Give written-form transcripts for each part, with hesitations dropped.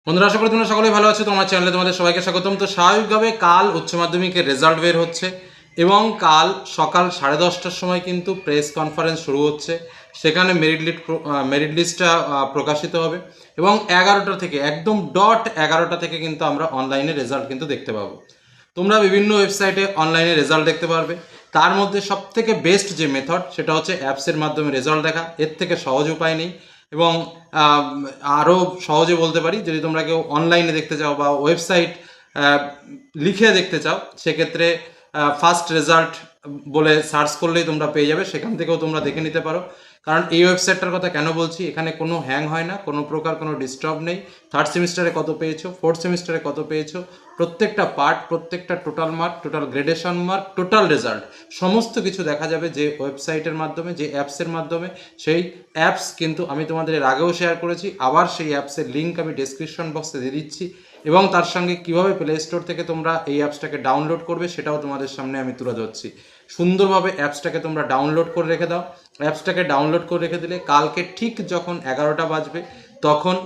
বন্ধুরা, আশা করি তোমরা সকলেই ভালো আছো। তোমার চ্যানেলে তোমাদের সবাইকে স্বাগতম। তো স্বাভাবিকভাবে কাল উচ্চ মাধ্যমিকের রেজাল্ট বের হচ্ছে এবং কাল সকাল 10:30টার সময় কিন্তু প্রেস কনফারেন্স শুরু হচ্ছে। সেখানে মেরিট লিস্টটা প্রকাশিত হবে এবং 11টা থেকে একদম ডট 11টা থেকে কিন্তু আমরা অনলাইনে রেজাল্ট কিন্তু দেখতে পাবো। তোমরা বিভিন্ন ওয়েবসাইটে অনলাইনে রেজাল্ট দেখতে পারবে। তার মধ্যে সবথেকে বেস্ট যে মেথড সেটা হচ্ছে অ্যাপসের মাধ্যমে রেজাল্ট দেখা। এর থেকে সহজ উপায় নেই এবং আরও সহজে বলতে পারি, যদি তোমরা কেউ অনলাইনে দেখতে চাও বা ওয়েবসাইট লিখে দেখতে চাও, সেক্ষেত্রে ফার্স্ট রেজাল্ট বলে সার্চ করলেই তোমরা পেয়ে যাবে, সেখান থেকেও তোমরা দেখে নিতে পারো। কারণ এই ওয়েবসাইটটার কথা কেন বলছি, এখানে কোনো হ্যাং হয় না, কোনো প্রকার কোনো ডিস্টার্ব নেই। থার্ড সেমিস্টারে কত পেয়েছো, ফোর্থ সেমিস্টারে কত পেয়েছো, প্রত্যেকটা পার্ট, প্রত্যেকটা total mark, total gradation mark, total result সমস্ত কিছু দেখা যাবে যে ওয়েবসাইটের মাধ্যমে, যে অ্যাপসের মাধ্যমে। সেই অ্যাপস কিন্তু আমি তোমাদের এর আগেও শেয়ার করেছি, আবার সেই অ্যাপসের লিঙ্ক আমি ডেসক্রিপশন বক্সে দিয়ে দিচ্ছি এবং তার সঙ্গে কীভাবে প্লে স্টোর থেকে তোমরা এই অ্যাপসটাকে ডাউনলোড করবে সেটাও তোমাদের সামনে আমি তুলে ধরছি। সুন্দরভাবে অ্যাপসটাকে তোমরা ডাউনলোড করে রেখে দাও। অ্যাপসটাকে ডাউনলোড করে রেখে দিলে কালকে ঠিক যখন 11টা বাজবে তখন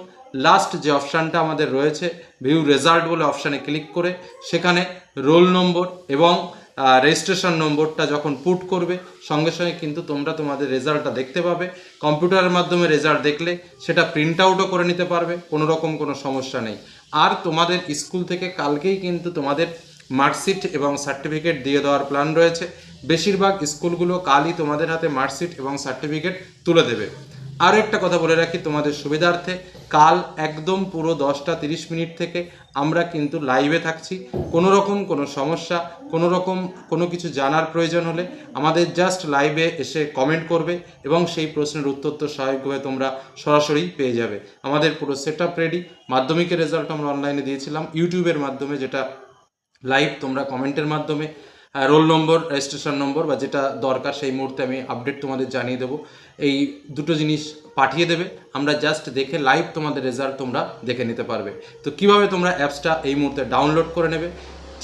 লাস্ট যে অপশানটা আমাদের রয়েছে ভিউ রেজাল্ট বলে অপশানে ক্লিক করে সেখানে রোল নম্বর এবং রেজিস্ট্রেশন নম্বরটা যখন পুট করবে সঙ্গে সঙ্গে কিন্তু তোমরা তোমাদের রেজাল্টটা দেখতে পাবে। কম্পিউটারের মাধ্যমে রেজাল্ট দেখলে সেটা প্রিন্ট আউটও করে নিতে পারবে, কোনো রকম কোনো সমস্যা নেই। আর তোমাদের স্কুল থেকে কালকেই কিন্তু তোমাদের মার্কশিট এবং সার্টিফিকেট দিয়ে দেওয়ার প্ল্যান রয়েছে। বেশিরভাগ স্কুলগুলো কালই তোমাদের হাতে মার্কশিট এবং সার্টিফিকেট তুলে দেবে। আরও একটা কথা বলে রাখি তোমাদের সুবিধার্থে, কাল একদম পুরো 10:30 থেকে আমরা কিন্তু লাইভে থাকছি। কোনো রকম কোনো সমস্যা, কোনো রকম কোনো কিছু জানার প্রয়োজন হলে আমাদের জাস্ট লাইভে এসে কমেন্ট করবে এবং সেই প্রশ্নের উত্তর তো স্বাভাবিকভাবে তোমরা সরাসরি পেয়ে যাবে। আমাদের পুরো সেট আপ রেডি। মাধ্যমিকের রেজাল্ট আমরা অনলাইনে দিয়েছিলাম ইউটিউবের মাধ্যমে, যেটা লাইভ তোমরা কমেন্টের মাধ্যমে রোল নম্বর, রেজিস্ট্রেশন নম্বর বা যেটা দরকার সেই মুহূর্তে আমি আপডেট তোমাদের জানিয়ে দেবো। এই দুটো জিনিস পাঠিয়ে দেবে, আমরা জাস্ট দেখে লাইভ তোমাদের রেজাল্ট তোমরা দেখে নিতে পারবে। তো কিভাবে তোমরা অ্যাপসটা এই মুহূর্তে ডাউনলোড করে নেবে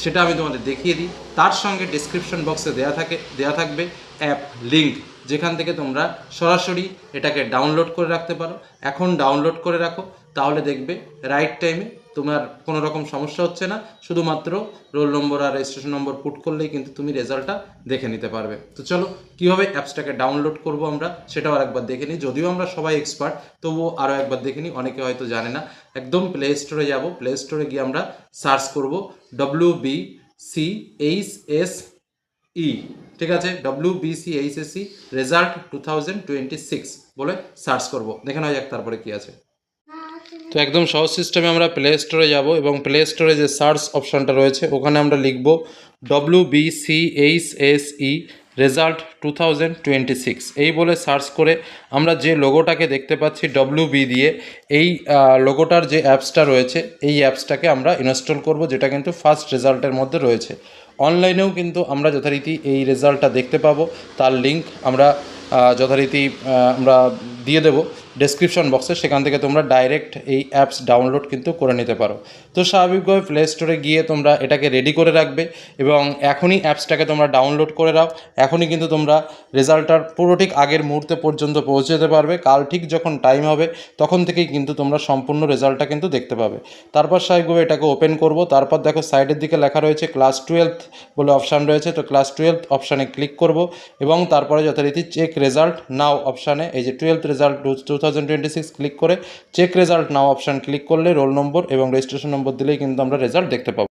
সেটা আমি তোমাদের দেখিয়ে দিই। তার সঙ্গে ডেসক্রিপশন বক্সে দেওয়া থাকবে অ্যাপ লিঙ্ক, যেখান থেকে তোমরা সরাসরি এটাকে ডাউনলোড করে রাখতে পারো। এখন ডাউনলোড করে রাখো, তাহলে দেখবে রাইট টাইমে তোমার কোনো রকম সমস্যা হচ্ছে না। শুধুমাত্র রোল নম্বর আর রেজিস্ট্রেশন নম্বর পুট করলেই কিন্তু তুমি রেজাল্টটা দেখে নিতে পারবে। তো চলো কীভাবে অ্যাপসটাকে ডাউনলোড করব আমরা সেটাও আরেকবার দেখে নিই। যদিও আমরা সবাই এক্সপার্ট, তবুও আরও একবার দেখে নিই, অনেকে হয়তো জানে না। একদম প্লে স্টোরে যাব, প্লে স্টোরে গিয়ে আমরা সার্চ করব WBCHSE, ঠিক আছে, WBCHSE রেজাল্ট 2026 বলে সার্চ করব, দেখে নেওয়া যাক তারপরে কী আছে। তো একদম সহজ সিস্টেমে আমরা প্লে স্টোরে যাব এবং প্লে স্টোরে যে সার্চ অপশানটা রয়েছে ওখানে আমরা লিখব WBCHSE রেজাল্ট 2026 এই বলে সার্চ করে আমরা যে লোগোটাকে দেখতে পাচ্ছি WB দিয়ে, এই লোগোটার যে অ্যাপসটা রয়েছে এই অ্যাপসটাকে আমরা ইনস্টল করব, যেটা কিন্তু ফার্স্ট রেজাল্টের মধ্যে রয়েছে। অনলাইনেও কিন্তু আমরা যথারীতি এই রেজাল্টটা দেখতে পাবো, তার লিঙ্ক আমরা যথারীতি আমরা দিয়ে দেবো ডেসক্রিপশন বক্সে, সেখান থেকে তোমরা ডাইরেক্ট এই অ্যাপস ডাউনলোড কিন্তু করে নিতে পারো। তো স্বাভাবিকভাবে প্লে স্টোরে গিয়ে তোমরা এটাকে রেডি করে রাখবে এবং এখনই অ্যাপসটাকে তোমরা ডাউনলোড করে নাও। এখনই কিন্তু তোমরা রেজাল্টটার পুরো ঠিক আগের মুহূর্তে পর্যন্ত পৌঁছে যেতে পারবে। কাল ঠিক যখন টাইম হবে তখন থেকেই কিন্তু তোমরা সম্পূর্ণ রেজাল্টটা কিন্তু দেখতে পাবে। তারপর স্বাভাবিকভাবে এটাকে ওপেন করব। তারপর দেখো সাইডের দিকে লেখা রয়েছে ক্লাস 12 বলে অপশান রয়েছে, তো ক্লাস 12 অপশানে ক্লিক করব এবং তারপরে যথারীতি চেক রেজাল্ট নাও অপশানে এই যে 12th রেজাল্ট 2026 ক্লিক করে check result now option click করলে রোল নম্বর এবং রেজিস্ট্রেশন নম্বর দিলেই কিন্তু আমরা রেজাল্ট দেখতে পাবো।